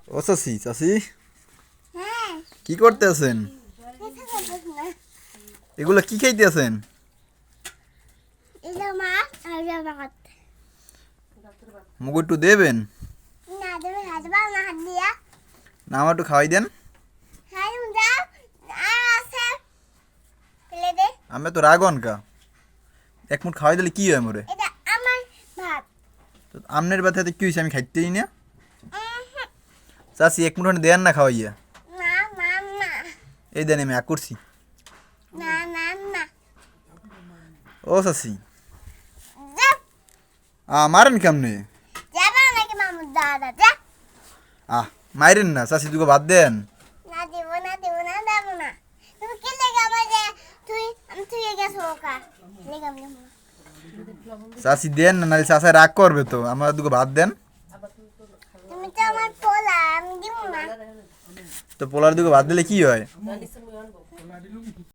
ও চাচি চাচি হ্যাঁ কি করতে আছেন? কিছু করতেছ না। এগুলো কি খাইতে আছেন? এটা মাছ আর এটা ভাত। মুখ একটু দেবেন না তুমি হাত পাও না হাত দিয়া। না, আমার একটু খাওয়াই দেন। হ্যাঁ তুমি যাও আর আছে প্লেটে। আমি তো রাগন কা এক মুঠ খাওয়াই দিলে কি হয় মোরে? এটা আমার ভাত। তো আমনের ব্যথাতে কি হয়েছে? আমি খাইতেই না। উহুম, চাচি এক মুঠ দেন না খাওয়াইয়া। না না না এই দেন আমি এক করছি। না না না ও চাচি যাও মারেন কেমনে? যাবা নাকি মামুর দাদা যা। মাইরেন না চাচি, দুটো বাদ দেন। না দিব না দিব না দেবো না। তুমি কি লেগে আমার যে আমি তুই গেছো ওকা লেগে আমি যাবো না। চাচি দেন না, নাহলে চাচা রাগ করবে তো। আমার দুটো ভাত দেন। তুমি তো আমার পোলা আমি দিব না। তো পোলার দুটো ভাত দিলে কি হয়?